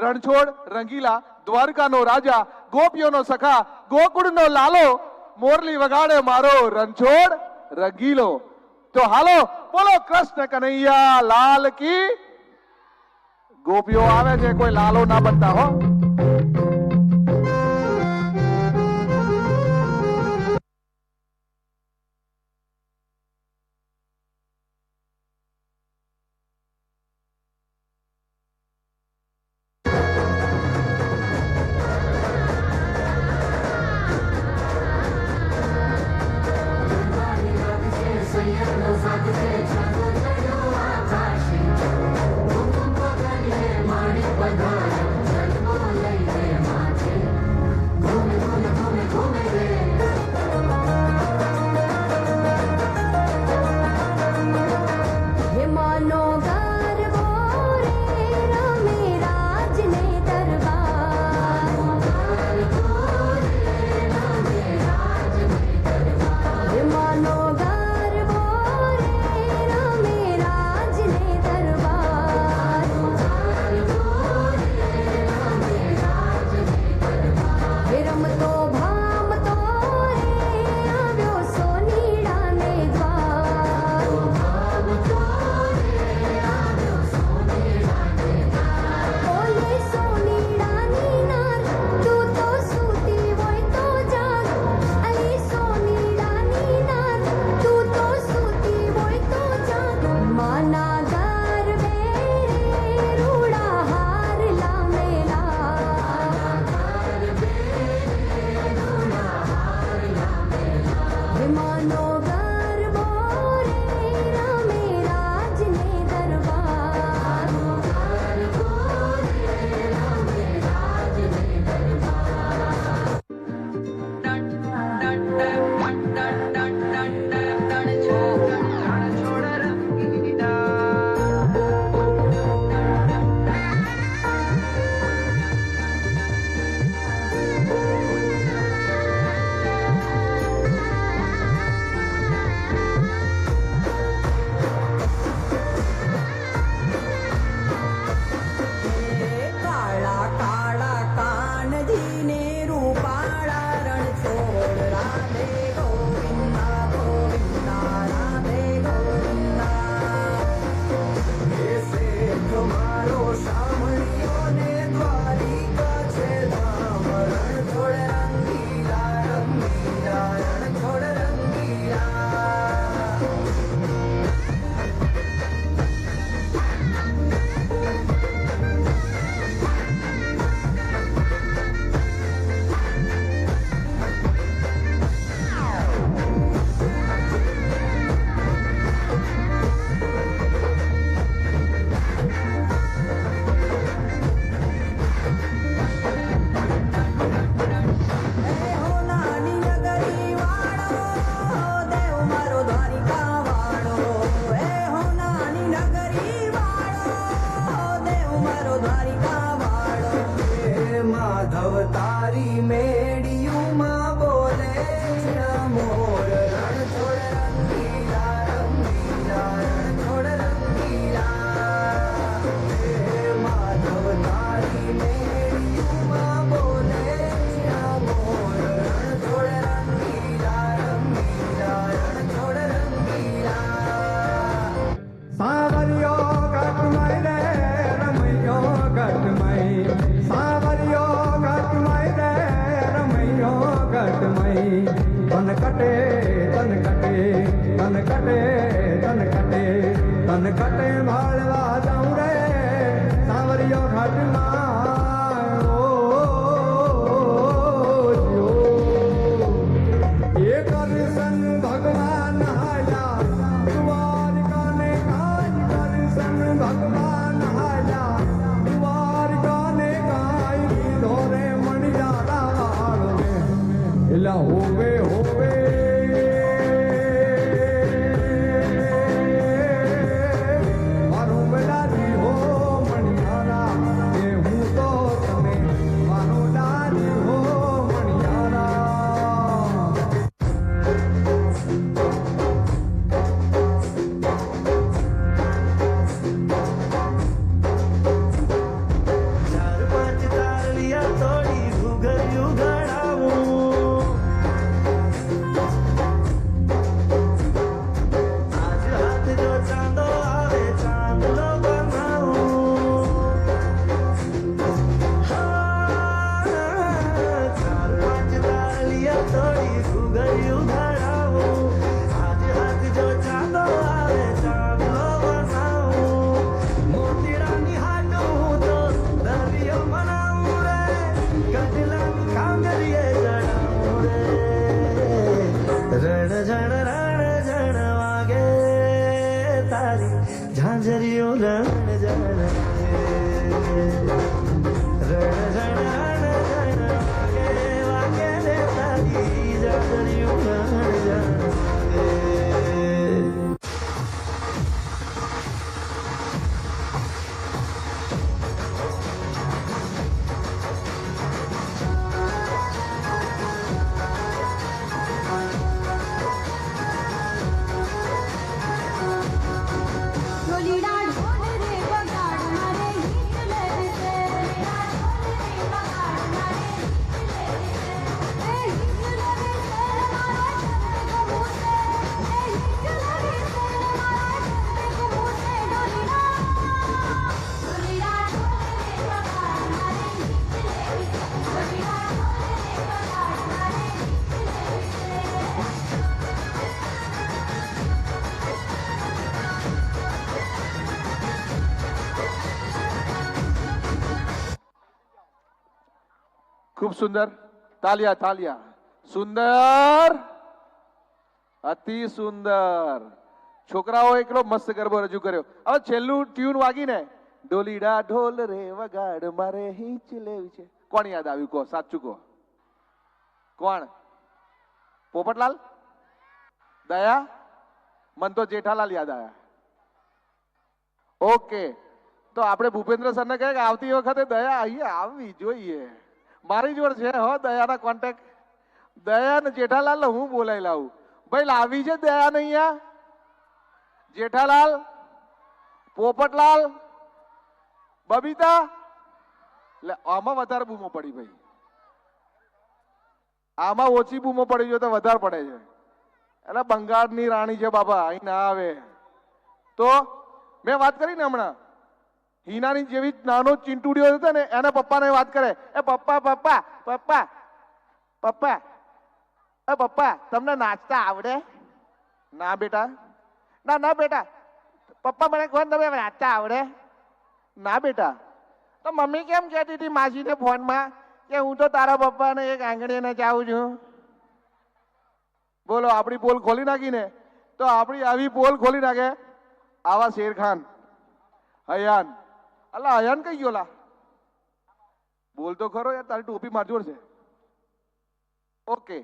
રણછોડ રંગીલા, દ્વારકાનો રાજા, ગોપીઓનો સખા, ગોકુળનો લાલો, મોરલી વગાડે મારો રણછોડ રંગીલો. તો હાલો બોલો કૃષ્ણ કનૈયા લાલ કી. ગોપીઓ આવે છે, કોઈ લાલો ના બનતા હો. ખૂબ સુંદર, તાલિયા તાલિયા, સુંદર, અતિ સુંદર. છોકરાઓ એકલો મસ્ત ગરબો રજૂ કર્યો. હવે છેલ્લું ટ્યુન વાગીને ઢોલીડા ઢોલ રે વગાડ મારે હિંચ લેવી છે, કોણ યાદ આવ્યું કહો, સાચું કહો, કોણ? પોપટલાલ, દયા? મન તો જેઠાલાલ યાદ આવ્યા. ઓકે, તો આપણે ભૂપેન્દ્ર સરને કહે કે આવતી વખતે દયા અહીંયા આવવી જોઈએ. મારી જોડે છે હો દયાના કોન્ટેક્ટ. દયા ને જેઠાલાલ ને હું બોલાઈ લાવું. ભાઈ લાવી છે દયા ને અહીંયા? જેઠાલાલ, પોપટલાલ, બબીતા. એટલે આમાં વધારે બૂમો પડી ભાઈ, આમાં ઓછી બૂમો પડી જો તો વધારે પડે છે. એટલે બંગાળની રાણી છે બાબા, અહીં ના આવે. તો મેં વાત કરી ને હમણાં, હિનાની જેવી નાનો ચિંટુડિયો હતો ને, એના પપ્પાને વાત કરે, એ પપ્પા પપ્પા પપ્પા પપ્પા, એ પપ્પા તમને નાચતા આવડે? ના બેટા, ના ના બેટા. પપ્પા મને કહો તમે નાચતા આવડે? ના બેટા. તો મમ્મી કેમ કહેતી હતી માસીને ફોનમાં કે હું તો તારા પપ્પાને એક આંગળીએ નચાવું છું? બોલો, આપણી પોલ ખોલી નાખીને તો આપણી આવી પોલ ખોલી નાખે આવા શેરખાન, હયાન. અલા હયાન કઈ ગયો લા? બોલ તો ખરો યાર, તારી ટોપી માર જોડ છે. ઓકે.